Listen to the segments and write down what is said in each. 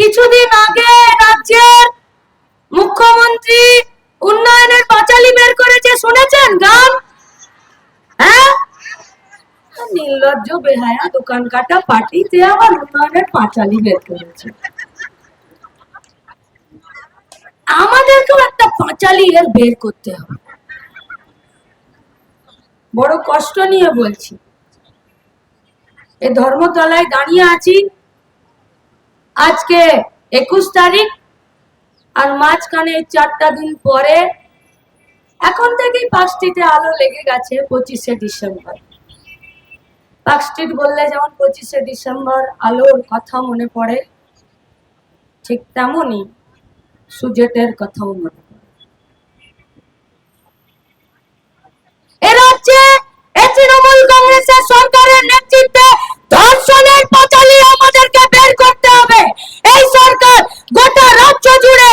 কিছুদিন আগে রাজ্যের মুখ্যমন্ত্রী উন্নয়নের পাঁচালী বের করেছে, শুনেছেন গান? হ্যাঁ, নির্লজ্জ বেহায়া দোকান কাটা পার্টিতে আবার উন্নয়নের পাঁচালী বের করেছে। আমাদেরকেও একটা পাঁচালী এর বের করতে হবে। বড় কষ্ট নিয়ে বলছি, এই ধর্মতলায় দাঁড়িয়ে আছি, আজকে 21 তারিখ, আর মাঝখানে 4টা দিন পরে এখন থেকেই পার্ক স্ট্রিটে আলো লেগে গেছে 25শে ডিসেম্বর। পার্ক স্ট্রিট বললে যেমন 25শে ডিসেম্বর আলোর কথা মনে পড়ে, ঠিক তেমনই সুজেটের কথাও মনে পড়ে। এ রাজ্যে তৃণমূল কংগ্রেসের সরকারের নেতৃত্বে ধর্ষণের পাঁচালী আমাদেরকে বের করতে হবে। এই সরকার গোটা রাজ্য জুড়ে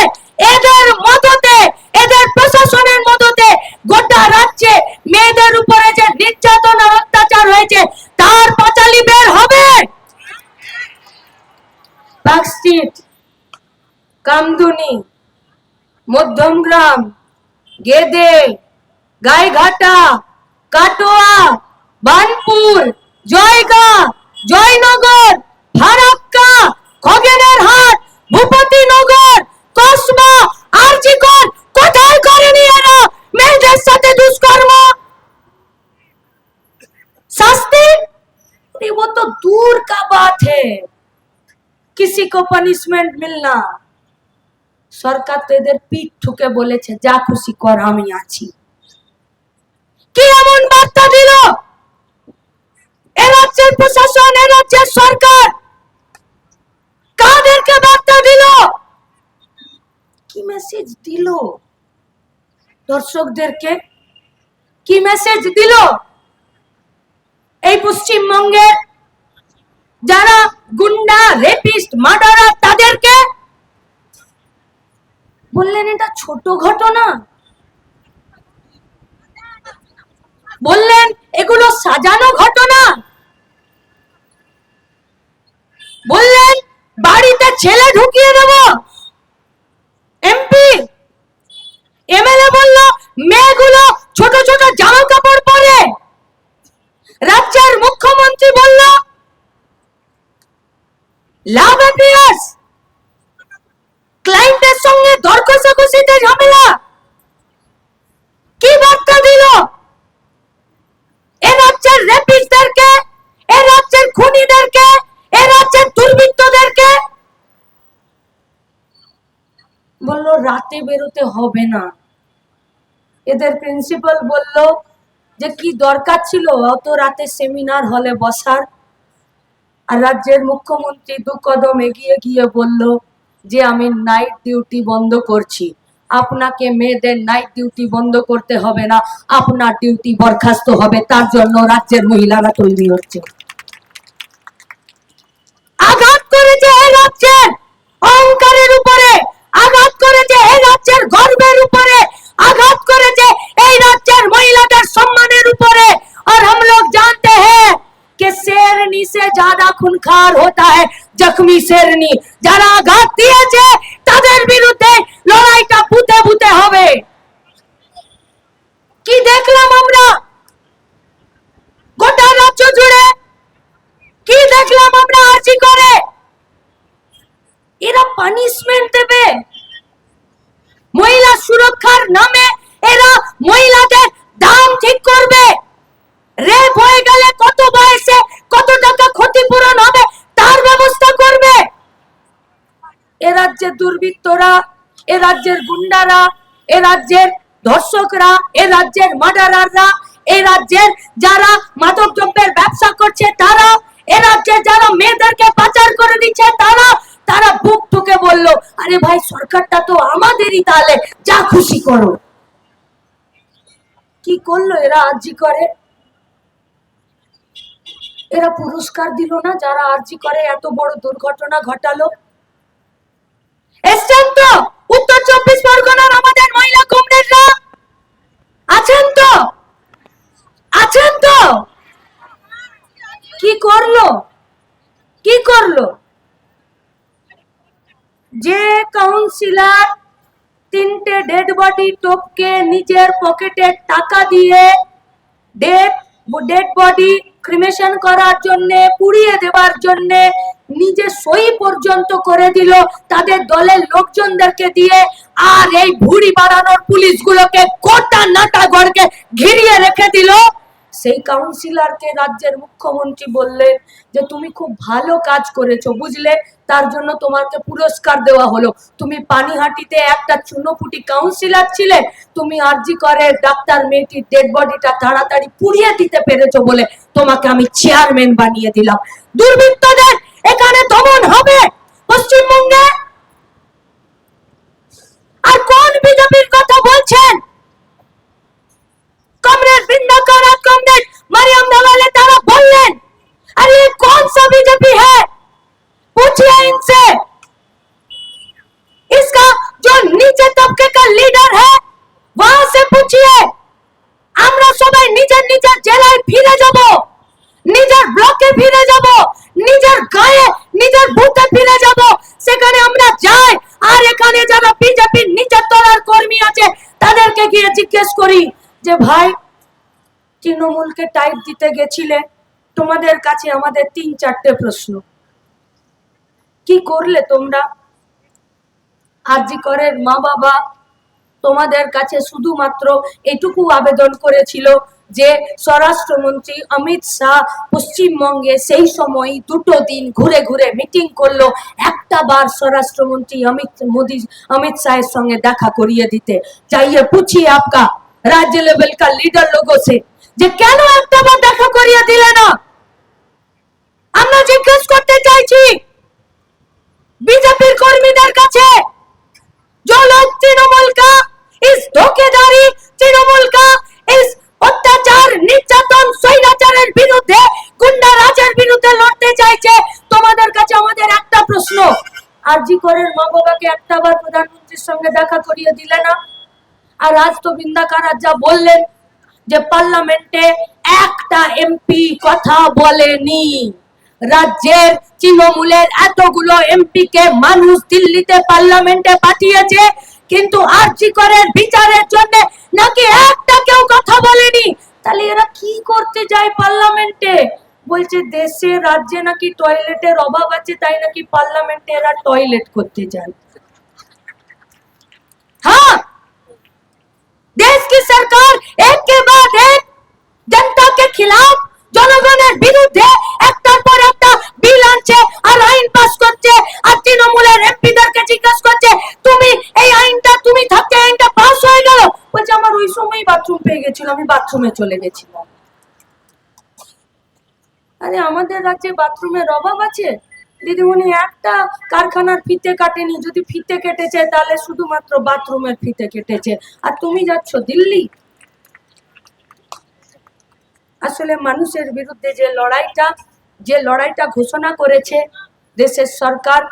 এদের মদতে, এদের প্রশাসনের মদতে গোটা রাজ্যে মেয়েদের উপরে যে নির্যাতন আর অত্যাচার হয়েছে তার পাঁচালী বের হবে। পার্ক স্ট্রিট, কামদুনি, মধ্যমগ্রাম, গেদে, গাইঘাটা, কাটোয়া, বানপুর, জয়গাঁ, জয়নগর, ফারাক্কা, খগেনের হাট, ভূপতিনগর, কসবা, আরজিকর, কোথায় করেনি এরা মেয়েদের সাথে দুষ্কর্ম? শাস্তি वो तो दूर का बात है, किसी को पनिशमेंट मिलना। সরকার তো এদের পিঠ ঠুকে বলেছে যা খুশি কর, আমি আছি। কি এমন বার্তা দিল এ রাজ্যের প্রশাসন, এ রাজ্যের সরকার? কাদেরকে বার্তা দিল? কি মেসেজ দিল দর্শকদেরকে? কি মেসেজ দিল এই পশ্চিমবঙ্গের যারা গুন্ডা, রেপিস্ট, মার্ডারার তাদেরকে? বললেন এটা ছোট ঘটনা, বললেন এগুলো সাজানো ঘটনা, বললেন বাড়িতে ছেলে ঢুকিয়ে দেব। এমপি এমএলএ বলল মেয়েগুলো ছোট ছোট জামা কাপড় পরে। রাজ্যের মুখ্যমন্ত্রী বলল লাভ অ্যাফেয়ার্স, ক্লায়েন্টের সঙ্গে দর কষাকষিতে ঝামেলা। কি বার্তা দিল এ রাজ্যের রেপিস্টদেরকে, এ রাজ্যের খুনিদেরকে, এ রাজ্যের দুর্বৃত্তদেরকে? বলল রাতে বেরোতে হবে না। এদের প্রিন্সিপাল বলল যে কি দরকার ছিল অত রাতে সেমিনার হলে বসার? আর রাজ্যের মুখ্যমন্ত্রী 2 কদম এগিয়ে গিয়ে বলল যে আমি নাইট ডিউটি বন্ধ করছি। আপনাকে মেয়েদের নাইট ডিউটি বন্ধ করতে হবে না, আপনার ডিউটি বরখাস্ত হবে। তার জন্য রাজ্যের মহিলারা তৈরি হচ্ছে। আঘাত করেছে এই রাজ্যের অহংকারের উপরে, আঘাত করেছে এই রাজ্যের গর্বের উপরে, আঘাত করেছে এই রাজ্যের মহিলাদের সম্মানের উপরে। और हम लोग जानते हैं कि शेरनी से ज्यादा खूंखार होता है जख्मी शेरनी। যারা আঘাত দিয়েছে তাদের বিরুদ্ধে লড়াইটা বুতে বুতে হবে। কি দেখলাম আমরা গোটা রাজ্য জুড়ে? কি দেখলাম আমরা আরজি করে? এরা পানিশমেন্ট দেবে, মহিলা সুরক্ষার নামে এরা মহিলাদের দাম ঠিক করবে। রেপ হয়ে গেলে কত বয়সে কত টাকা ক্ষতিপূরণ হবে তার ব্যবস্থা করবে। এ রাজ্যের দুর্বৃত্তরা, এ রাজ্যের গুন্ডারা, এ রাজ্যের ধর্ষকরা, এ রাজ্যের মার্ডারাররা, এ রাজ্যের যারা মাদক দ্রব্যের ব্যবসা করছে তারা, এ রাজ্যে যারা মেয়েদেরকে পাচার করে দিচ্ছে তারা, তারা বুক ঠুকে বলল আরে ভাই সরকারটা তো আমাদেরই, তাহলে যা খুশি করো। কি করলো এরা আরজি করে? এরা পুরস্কার দিল না যারা আরজি করে এত বড় দুর্ঘটনা ঘটালো? এসছেন তো উত্তর 24 পরগনার আমাদের মহিলা কমরেডরা? আছেন তো? আছেন তো? কি করলো? কি করলো? যে কাউন্সিলর 3টে ডেড বডি টপকে নিজের পকেটে টাকা দিয়ে ডেড বডি ক্রিমেশন করার জন্য, পুড়িয়ে দেওয়ার জন্য নিজে সই পর্যন্ত করে দিল তাদের দলের লোকজনদেরকে দিয়ে, আর এই ভুড়ি বাড়ানোর পুলিশগুলোকে গোটা নাটাগড়কে ঘিরিয়ে রেখে দিল, সেই কাউন্সিলরকে রাজ্যের মুখ্যমন্ত্রী বললেন যে তুমি খুব ভালো কাজ করেছো, বুঝলে, তার জন্য তোমাকে পুরস্কার দেওয়া হলো। তুমি পানিহাটিতে একটা চুনোপুটি কাউন্সিলর ছিলে, তুমি আরজি করে ডাক্তার মেয়েটির ডেড বডিটা তাড়াতাড়ি পুড়িয়ে দিতে পেরেছো বলে তোমাকে আমি চেয়ারম্যান বানিয়ে দিলাম। দুর্বৃত্তদের এখানে দমন হবে পশ্চিমবঙ্গে। আর কোন বিজেপির কথা বলছেন? कॉमरेड बृंदा कारात कॉमरेड मरियम दवाले तारा बोलें, अरे ये कौन सा बीजेपी है? पूछिए इनसे। इसका जो नीचे तबके का लीडर है वहां से पूछिए। আমরা সবাই নিজের নিজের জেলায় ফিরে যাব, নিজের ব্লকে ফিরে যাব, নিজের গায়ে নিজের বুথে ফিরে যাব, সেখানে আমরা যাই। আর এখানে যারা বিজেপির নিচের তলার কর্মী আছে তাদেরকে গিয়ে জিজ্ঞেস করি যে ভাই, তৃণমূলকে টাইট দিতে গেছিলে, তোমাদের কাছে আমাদের 3-4টে প্রশ্ন, কি করলে তোমরা? আরজি করের মা বাবা তোমাদের কাছে শুধুমাত্র এটুকু আবেদন করেছিল যে স্বরাষ্ট্রমন্ত্রী অমিত শাহ পশ্চিমবঙ্গে সেই সময় 2টো দিন ঘুরে ঘুরে মিটিং করলো, একটা বার স্বরাষ্ট্রমন্ত্রী अमित शाह সঙ্গে দেখা করিয়ে দিতে। চাইয়ে पूछिए आपका राज्य लेवल का लीडर लोगों से যে কেন একটা বার দেখা করিয়ে দিলে না? আমরা জিজ্ঞেস করতে চাইছি बीजेपी কর্মীদের কাছে, जो लोग तृणमूल का इस धोखेधारी, तृणमूल का इस अत्याचार, निर्যাতন, স্বৈরাচারের বিরুদ্ধে, গুন্ডা রাজের বিরুদ্ধে লড়তে চাইছে, তোমাদের কাছে আমাদের একটা প্রশ্ন, আরজি করের মা বাবাকে একটা বার প্রধানমন্ত্রীর সঙ্গে দেখা করিয়ে দিলে না? আর আজ তো বৃন্দা কারাত যা বললেন যে পার্লামেন্টে একটা এমপি কথা বলেনি। রাজ্যের তৃণমূলের এতগুলো এমপি কে মানুষ দিল্লিতে পার্লামেন্টে পাঠিয়েছে, কিন্তু আরজি করের বিচারের জন্য নাকি একটা কেউ কথা বলেনি। তাহলে এরা কি করতে যায় পার্লামেন্টে? বলছে দেশে রাজ্যে নাকি টয়লেটের অভাব আছে, তাই নাকি পার্লামেন্টে এরা টয়লেট করতে যায়। हाँ, देश की सरकार एक के बाद एक जनता के खिलाफ, জনগণের বিরুদ্ধে একটার পর একটা বিল আনছে আর আইন পাস করছে, আর তৃণমূলের এমপিদেরকে জিজ্ঞাসা করছে তুমি এই আইনটা, তুমি থাকতে আইনটা পাস হয়ে গেল। বলছে আমার ওই সময় বাথরুম পেয়ে গেছিল, আমি বাথরুমে চলে গেছিলাম। আরে আমাদের রাজ্যে বাথরুমের অভাব আছে? দিদিমণি একটা কারখানার ফিতে কাটেনি, যদি ফিতে কেটেছে তাহলে শুধুমাত্র বাথরুমের ফিতে কেটেছে, আর তুমি যাচ্ছ দিল্লি। আসলে মানুষের বিরুদ্ধে যে লড়াইটা ঘোষণা করেছে দেশের সরকার,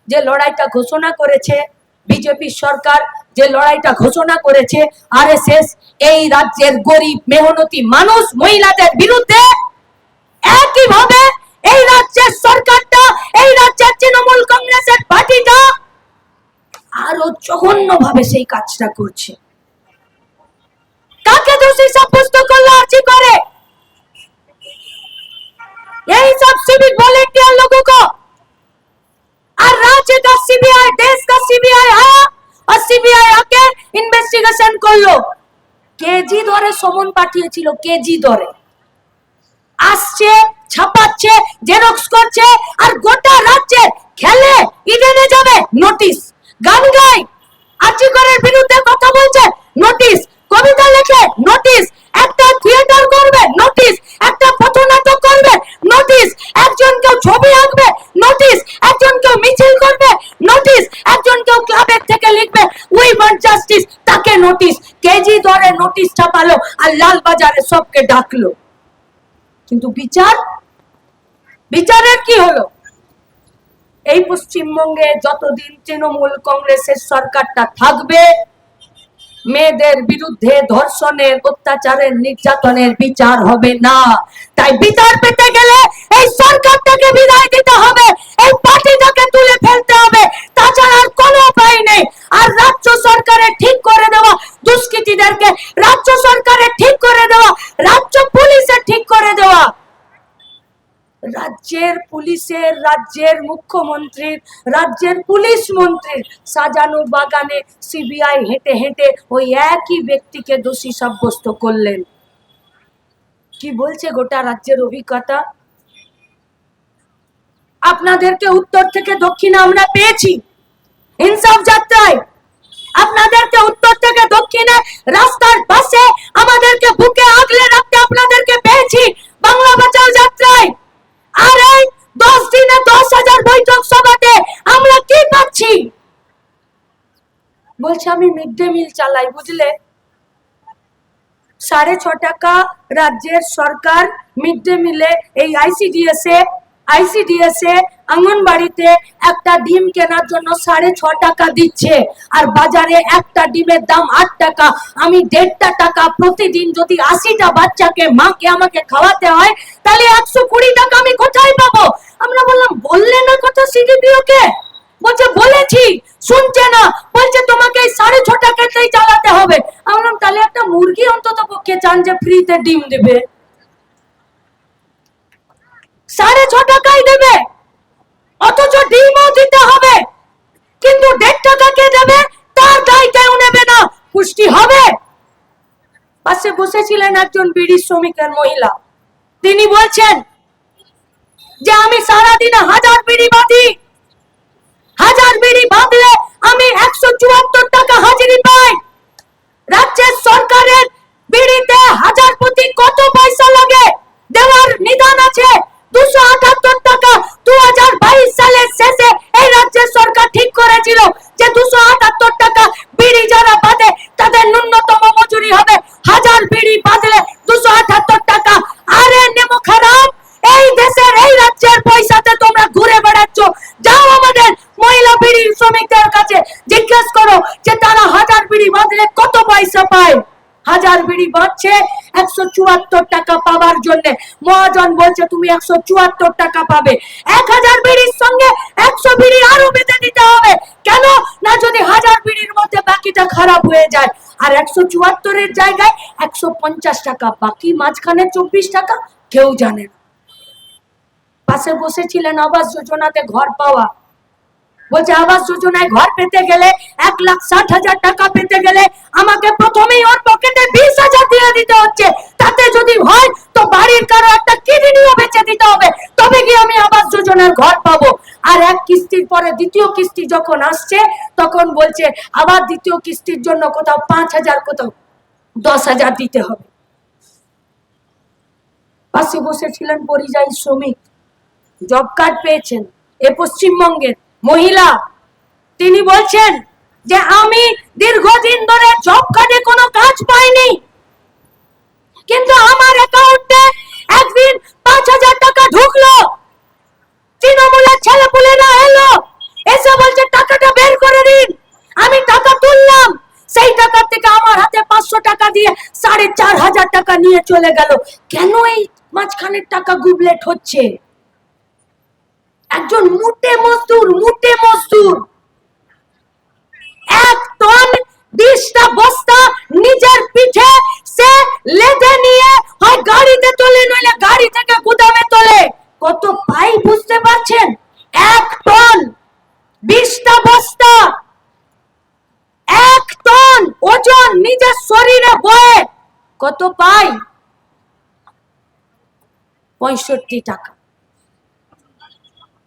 যে লড়াইটা ঘোষণা করেছে বিজেপি সরকার, যে লড়াইটা ঘোষণা করেছে আরএসএস, এই রাজ্যের গরিব মেহনতি মানুষ মহিলাদের বিরুদ্ধে, একইভাবে এই রাজ্যের সরকারটা, এই রাজ্যের তৃণমূল কংগ্রেসের পার্টিটা আরো জঘন্যভাবে সেই কাজটা করছে। কাকে দোষী সাব্যস্ত করলো আরজি করে? यही सब सिविक वॉलेंटियर लोगों को। और राज्य का सीबीआई, देश का सीबीआई आया और सीबीआई आके इन्वेस्टिगेशन করলো। কেজি ধরে সমন পাঠিয়েছিল, কেজি ধরে আসছে, ছাপাচ্ছে, জেরক্স করছে, আর গোটা রাজ্যে খেলে ইডেনে যাবে নোটিশ, গান গায় আরজি করের বিরুদ্ধে কথা বলছে নোটিশ, কবিতা লেখে নোটিশ, একটা থিয়েটার করবে নোটিশ, একটা পথনাটক করবে নোটিশ, একজন কেউ ছবি আঁকবে নোটিশ, একজন কেউ মিছিল করবে নোটিশ, একজন কেউ ক্লাবের থেকে লিখবে উই ওয়ান্ট জাস্টিস, তাকে নোটিশ। কেজি ধরে নোটিশ ছাপালো আর লালবাজারে সবকে ডাকলো, কিন্তু বিচারের কি হলো? এই পশ্চিমবঙ্গে যতদিন তৃণমূল কংগ্রেসের সরকারটা থাকবে, মেয়েদের বিরুদ্ধে ধর্ষণের, অত্যাচারের, নির্যাতনের বিচার হবে না। তাই বিচার পেতে গেলে এই সরকারটাকে বিদায় দিতে হবে, এই পার্টিটাকে তুলে ফেলতে হবে, তাছাড়া রাজ্যের মুখ্যমন্ত্রীর, রাজ্যের পুলিশ মন্ত্রীর সাজানো বাগানে সিবিআই হেঁটে হেঁটে ওই একই ব্যক্তিকে দোষী সাব্যস্ত করলেন। কি বলছে গোটা রাজ্যের অভিজ্ঞতা? আপনাদেরকে উত্তর থেকে দক্ষিণে আমরা পেয়েছি ইনসাফ যাত্রায়, আপনাদেরকে উত্তর থেকে দক্ষিণে রাস্তার পাশে আমাদেরকে বুকে আগলে রাখতে আপনাদেরকে পেয়েছি বাংলা বাঁচাও যাত্রায়। আর এই 10 দিনে 10,000 বৈঠক সভাতে আমরা কি পাচ্ছি? বলছে আমি মিড ডে মিল চালাই, বুঝলে? 6.5 টাকা রাজ্যের সরকার মিড ডে মিলে এই আইসিডিএস এ অঙ্গনবাড়িতে একটা ডিম কেনার জন্য 6.5 টাকা দিচ্ছে, আর বাজারে একটা ডিমের দাম 8 টাকা। আমি 1.5 টাকা প্রতিদিন যদি 80টা বাচ্চাকে মাকে আমাকে খাওয়াতে হয়, তাহলে 120 টাকা আমি কোথায় পাবো? আমরা বললাম বললে না কথা সিডিপিও কে? বলছে বলেছি, শুনছে না, বলছে তোমাকে 6.5 টাকাতেই চালাতে হবে। আমি বললাম তাহলে একটা মুরগি অন্তত পক্ষে চান যে ফ্রিতে ডিম দেবে, 6.5 টাকাই দেবে, অথচ ডিমও দিতে হবে, কিন্তু 1.5 টাকা কে দেবে? তার দায় কেউ নেবে না। পুষ্টি হবে? পাশে বসেছিলেন একজন বিড়ি শ্রমিকের মহিলা, তিনি বলছেন যে আমি সারাদিনে 1000 বিড়ি বাঁধি, 1000 বিড়ি বাঁধলে আমি 174 টাকা হাজিরি পাই। রাজ্যের সরকারের বিড়িতে 1000 প্রতি কত পয়সা লাগে দেওয়ার নিদান আছে? 278 টাকা। 2022 সালের শেষে এই রাজ্যের সরকার ঠিক করেছিল যে 278 টাকা বিড়ি যারা বাঁধে তাদের ন্যূনতম মজুরি হবে 1000 বিড়ি বাঁধলে 278 টাকা। আরে নেমো খারাপ, এই দেশের এই রাজ্যের পয়সাতে তোমরা ঘুরে বেড়াচ্ছ। যাও আমাদের মহিলা বিড়ি শ্রমিকদের কাছে জিজ্ঞেস করো যে তারা 1000 বিড়ি বাঁধলে কত পয়সা পায়। 1000 বিড়ি বাঁধছে 174 টাকা পাওয়ার জন্য। মহাজন বলছে তুমি 174 টাকা পাবে, 1000 বিড়ির সঙ্গে 100 বিড়ি আরো বেঁধে দিতে হবে। কেন না, যদি 1000 বিড়ির মধ্যে বাকিটা খারাপ হয়ে যায়, আর 174 এর জায়গায় 150 টাকা, বাকি মাঝখানে 24 টাকা কেউ জানে না। পাশে বসেছিলেন আবাস যোজনাতে ঘর পাওয়া, বলছে আবাস যোজনায় ঘর পেতে গেলে 1,60,000 টাকা পেতে গেলে আমাকে প্রথমেই ওর পকেটে 20,000 দিয়ে দিতে হচ্ছে। তাতে যদি হয় তো বাড়ির কারো একটা কিডনিও বেচে দিতে হবে, তবে কি আমি আবাস যোজনার ঘর পাবো। আর এক কিস্তির পরে দ্বিতীয় কিস্তি যখন আসছে তখন বলছে আবার দ্বিতীয় কিস্তির জন্য কোথাও 5,000, কোথাও 10,000 দিতে হবে। পাশে বসেছিলেন পরিযায়ী শ্রমিক, জব কার্ড পেয়েছেন এ পশ্চিমবঙ্গের মহিলা, তিনি বলছেন যে আমি দীর্ঘদিন ধরে জব কার্ডে কোনো কাজ পাইনি, কিন্তু আমার অ্যাকাউন্টে একদিন 5,000 টাকা ঢুকলো। তৃণমূলের ছেলেপুলেরা এলো, এসে বলছে টাকাটা বের করে দিন। আমি টাকা তুললাম, সেই টাকা থেকে আমার হাতে 500 টাকা দিয়ে 4,500 টাকা নিয়ে চলে গেল। কেন এই মাঝখানের টাকা গুবলেট হচ্ছে? একজন মুটে মজদুর 1 টন 20টা বস্তা নিজের পিঠে সে লেদে নিয়ে হয় গাড়িতে তোলে, নইলে গাড়ি থেকে গুদামে তোলে। কত পাই বুঝতে পারছেন? 1 টন 20টা বস্তা, 1 টন ওজন নিজের শরীরে বয়ে কত পাই? 65 টাকা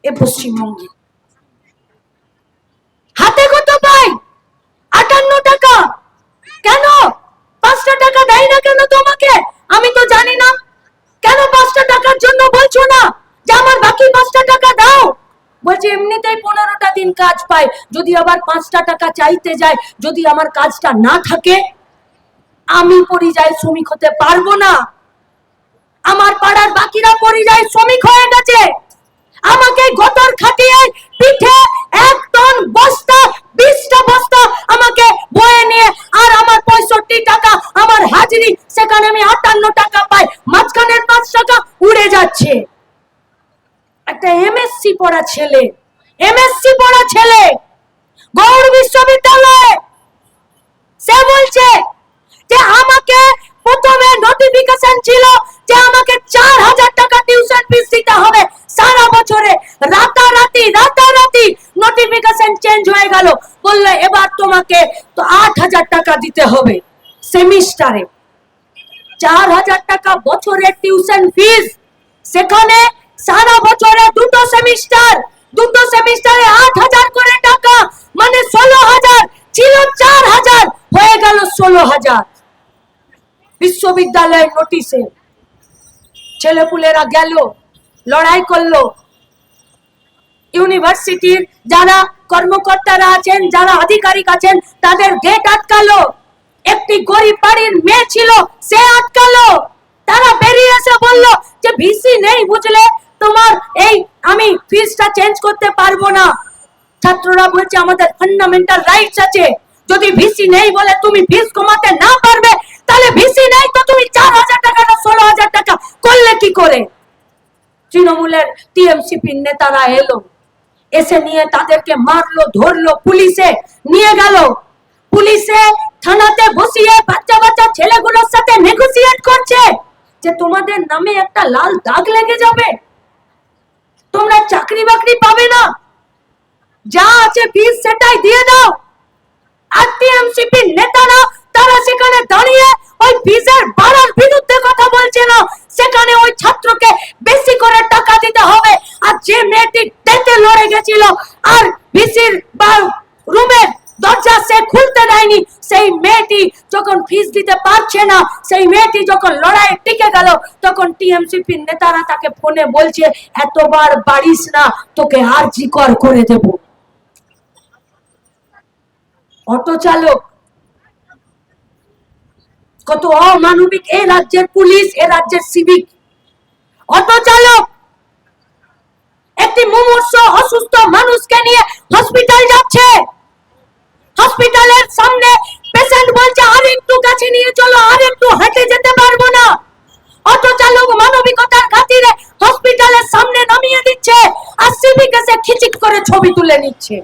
এ পশ্চিমবঙ্গে। হাতে কত পাই? 58 টাকা। কেন 5টা টাকা দেয় না কেন তোমাকে? আমি তো জানি না। কেন 5টা টাকার জন্য বলছো না যে আমার বাকি 5টা টাকা দাও? বলছে এমনিতেই 15টা দিন কাজ পাই, যদি আবার 5টা টাকা চাইতে যায়, যদি আমার কাজটা না থাকে, আমি পরিযায়ী শ্রমিক হতে পারবো না। আমার পাড়ার বাকিরা পরিযায়ী শ্রমিক হয়ে গেছে, আমাকে গতর খাটিয়ে পিঠে 1 টন বস্তা 20টা বস্তা আমাকে বয়ে নিয়ে, আর আমার 65 টাকা আমার হাজিরি, সেখানে আমি 58 টাকা পাই, মাঝখানের 5 টাকা উড়ে যাচ্ছে। একটা এমএসসি পড়া ছেলে গৌড় বিশ্ববিদ্যালয়ে, সে বলছে যে আমাকে প্রথমে নোটিফিকেশন ছিল যে আমাকে 4,000 টাকা টিউশন ফিস দিতে হবে সারা বছরে। প্রেসিডেন্ট চেঞ্জ হয়ে গেল, বললো এবার তোমাকে তো 8,000 টাকা দিতে হবে সেমিস্টারে। 4,000 টাকা বছরের টিউশন ফিস, সেখানে সারা বছরে দুটো সেমিস্টারে 8,000 করে টাকা, মানে 16,000 ছিল, 4,000 হয়ে গেল 16,000। বিশ্ববিদ্যালয়ের নোটিশে ছেলেপুলেরা গেল, লড়াই করলো। ইউনিভার্সিটির যারা কর্মকর্তারা আছেন, যারা আধিকারিক আছেন, তাদের গেট আটকালো। একটি গরিব বাড়ির মেয়ে ছিল, সে আটকালো। তারা বেরিয়ে এসে বলল যে ভিসি নেই, বুঝলে, তোমার এই আমি ফিসটা চেঞ্জ করতে পারবো না। ছাত্ররা বলছে আমাদের ফান্ডামেন্টাল রাইটস আছে, যদি ভিসি নেই বলে তুমি ফিস কমাতে না পারবে, তাহলে ভিসি নেই তো তুমি 4,000 টাকা না 16,000 টাকা করলে কি করে? তৃণমূলের টিএমসিপি নেতারা এলো, এসে নিয়ে তাদেরকে মারলো, ধরলো, পুলিশে নিয়ে গেল। পুলিশে থানাতে বসিয়ে বাচ্চা বাচ্চা ছেলেগুলোর সাথে নেগোসিয়েট করছে যে তোমাদের নামে একটা লাল দাগ লেগে যাবে, তোমরা চাকরি বাকরি পাবে না, যা আছে ফিস সেটাই দিয়ে দাও। আর টিএমসিপি নেতারা তারা সেখানে দাঁড়িয়ে ওই ফিসের বাড়ার বিরুদ্ধে কথা বলছে না, সেখানে ওই ছাত্রকে বেশি করে টাকা দিতে হবে। আর যে মেয়েটি ডেটে লড়ে গেছিল আর ভিসির রুমের দরজা সে খুলতে দেয়নি, সেই মেয়েটি যখন ফিস দিতে পারছে না, সেই মেয়েটি যখন লড়াই টিকে গেল, তখন টিএমসিপি নেতারা তাকে ফোনে বলছে এতবার বাড়িস না, তোকে আরজিকর করে দেব। অটো চালক কত অমানবিক এই রাজ্যের পুলিশ, এই রাজ্যের সিভিক। অটো চালক একটি মুমূর্ষ অসুস্থ মানুষকে নিয়ে হসপিটাল যাচ্ছে, হসপিটালের সামনে পেশেন্ট বলছে আর একটু কাছে নিয়ে চলো, আর একটু হেঁটে যেতে পারবো না। অটো চালক মানবিকতার খাতিরে হসপিটালের সামনে নামিয়ে দিচ্ছে, আর সিভিক এসে খিচিক করে ছবি তুলে নিচ্ছে।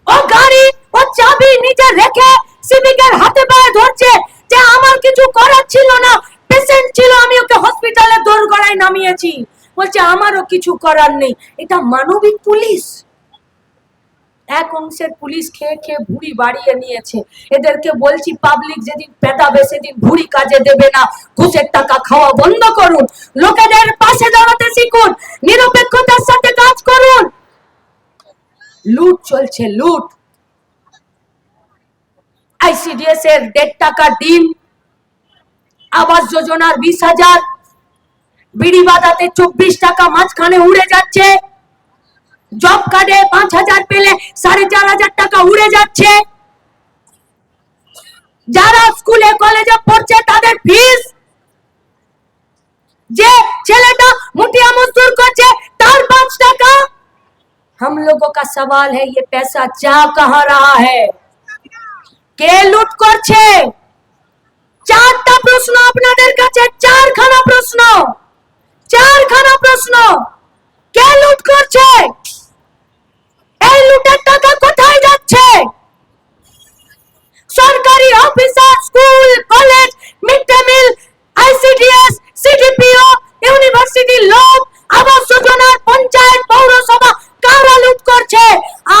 ও গাড়ি ও চাবি নিচে রেখে সিভিকের হাতে পায়ে ধরছে যে আমার কিছু করার ছিল না, পেশেন্ট ছিল, আমি ওকে হসপিটালে দোরগোড়ায় নামিয়েছি। বলছে আমারও কিছু করার নেই। এটা মানবিক পুলিশ? এক অংশের পুলিশ খেয়ে খেয়ে ভুঁড়ি বাড়িয়ে নিয়েছে। এদেরকে বলছি পাবলিক যেদিন পেটাবে সেদিন ভুঁড়ি কাজে দেবে না, ঘুষের টাকা খাওয়া বন্ধ করুন, লোকেদের পাশে দাঁড়াতে শিখুন, নিরপেক্ষতার সাথে কাজ করুন। লুট চলছে, লুট। আইসিডিএস এর 1.5 টাকা ডিম, আবাস যোজনার 20,000, বিড়ি বাদাতে 24 টাকা মাঝখানে উড়ে যাচ্ছে, জব কার্ডে 5,000 পেলে 4,500 টাকা উড়ে যাচ্ছে। যারা স্কুলে কলেজে পড়ছে তাদের ফিস, যে ছেলেটা মুঠিয়া মজদুর করছে তার 5 টাকা। हम लोगों का सवाल है ये पैसा जा कहां रहा है, কে লুট করছে? 4টা প্রশ্ন আপনাদের কাছে, 4খানা প্রশ্ন, 4খানা প্রশ্ন। কে লুট করছে? এই লুটের টাকা কোথায় যাচ্ছে? সরকারি officer, school, college, mid day meal, ICDS, CDPO, university, লোক, আবাস যোজনা, পঞ্চায়েত, পৌরসভা, কারা লুট করছে?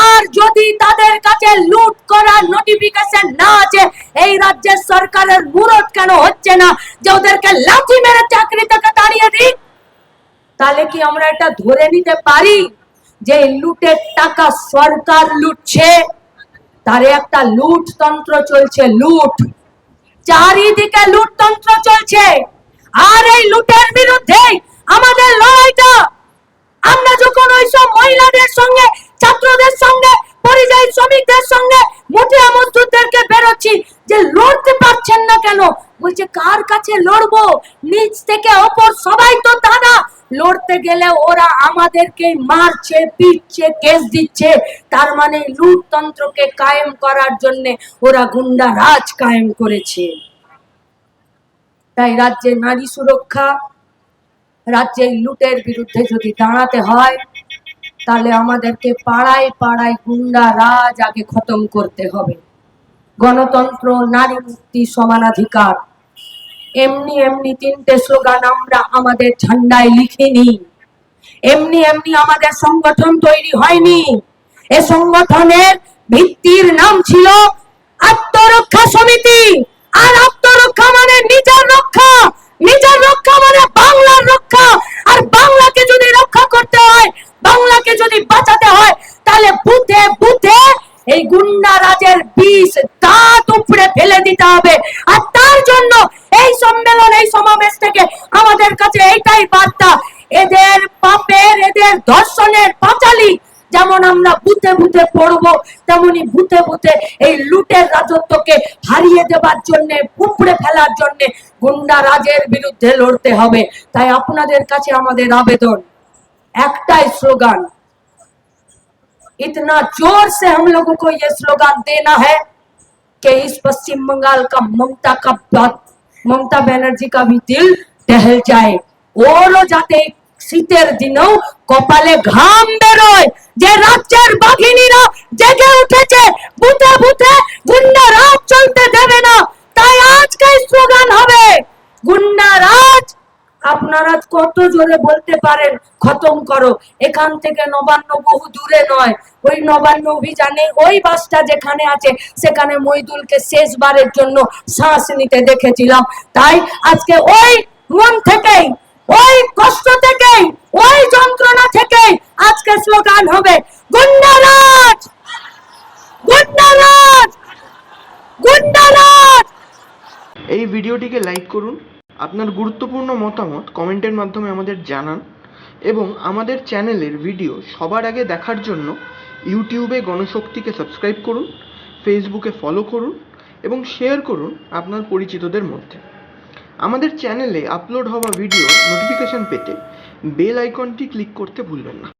আর যদি তাদের কাছে লুট করার নোটিফিকেশন না আছে, এই রাজ্যের সরকারের মুরত কেন হচ্ছে না যে ওদেরকে লাঠি মেরে চাকরি থেকে তাড়িয়ে দিই? তাহলে কি আমরা এটা ধরে নিতে পারি যে লুটের টাকা সরকার লুটছে? তার একটা লুট তন্ত্র চলছে, লুট, চারিদিকে লুট তন্ত্র চলছে। আর এই লুটের বিরুদ্ধে আমাদের লড়াইটা। আমরা যখন ওইসব মহিলাদের সঙ্গে, ছাত্রদের সঙ্গে, পরিযায়ী শ্রমিকদের সঙ্গে, মুঠিয়া মজদুরদেরকে বেরোচ্ছি যে লড়তে পারছেন না কেন, বলছে কার কাছে লড়বো, নিচ থেকে ওপর সবাই তো দাদা, লড়তে গেলে ওরা আমাদেরকে মারছে, পিটছে, কেস দিচ্ছে। তার মানে লুটতন্ত্রকে কায়েম করার জন্য ওরা গুন্ডা রাজ কায়েম করেছে। তাই রাজ্যে নারী সুরক্ষা, রাজ্যে লুটের বিরুদ্ধে যদি দাঁড়াতে হয়, তাহলে আমাদেরকে পাড়ায় পাড়ায় গুন্ডা রাজ আগে খতম করতে হবে। গণতন্ত্র, নারী মুক্তি, সমানাধিকার, এমনি এমনি 3টে স্লোগান আমরা আমাদের ঝান্ডায় লিখিনি। এমনি এমনি আমাদের সংগঠন তৈরি হয়নি। এ সংগঠনের ভিত্তির নাম ছিল আত্মরক্ষা সমিতি। আর আত্মরক্ষা মানে নিজের রক্ষা, নিজের রক্ষা মানে বাংলার রক্ষা। আর বাংলাকে যদি রক্ষা করতে হয়, বাংলাকে যদি বাঁচাতে হয়, তাহলে বুথে বুথে এই গুন্ডা রাজের বিষ দাঁত উপড়ে ফেলে দিতে হবে। আর তার জন্য এই সম্মেলন, এই সমাবেশ থেকে আমাদের কাছে এইটাই বার্তা, এদের পাপের, এদের ধর্ষণের পাঁচালী যেমন আমরা বুথে বুথে পড়বো, তেমনি বুথে বুথে এই লুটের রাজত্বকে হারিয়ে দেবার জন্য, উপড়ে ফেলার জন্য গুন্ডা রাজের বিরুদ্ধে লড়তে হবে। তাই আপনাদের কাছে আমাদের আবেদন, একটাই স্লোগান, इतना जोर से हम लोगों को ये स्लोगान देना है कि इस पश्चिम बंगाल का ममता बनर्जी का भी दिल दहल जाए। ওরও যাতে শীতের দিনেও কপালে ঘাম বেরোয় যে রাজ্যের বাঘিনীরা জেগে উঠেছে, বুথে বুথে গুন্ডা রাজ চলতে দেবে না। তাই আজকে স্লোগান হবে গুন্ডা রাজ আপনারা কত জোরে বলতে পারেন খতম করো। এখান থেকে নবান্ন বহু দূরে নয়, ওই নবান্ন অভিযানে ওই বাসটা যেখানে আছে সেখানে মইদুলকে শেষবারের জন্য শ্বাস নিতে দেখেছিলাম। তাই আজকে ওই মন থেকেই, ওই কষ্ট থেকেই, ওই যন্ত্রণা থেকেই আজকে স্লোগান হবে গুন্ডারাজ, গুন্ডারাজ, গুন্ডারাজ। এই ভিডিওটিকে লাইক করুন, আপনার গুরুত্বপূর্ণ মতামত কমেন্টের মাধ্যমে আমাদের জানান এবং আমাদের চ্যানেলের ভিডিও সবার আগে দেখার জন্য ইউটিউবে গণশক্তিকে সাবস্ক্রাইব করুন, ফেসবুকে ফলো করুন এবং শেয়ার করুন আপনার পরিচিতদের মধ্যে। আমাদের চ্যানেলে আপলোড হওয়া ভিডিও নোটিফিকেশন পেতে বেল আইকনটি ক্লিক করতে ভুলবেন না।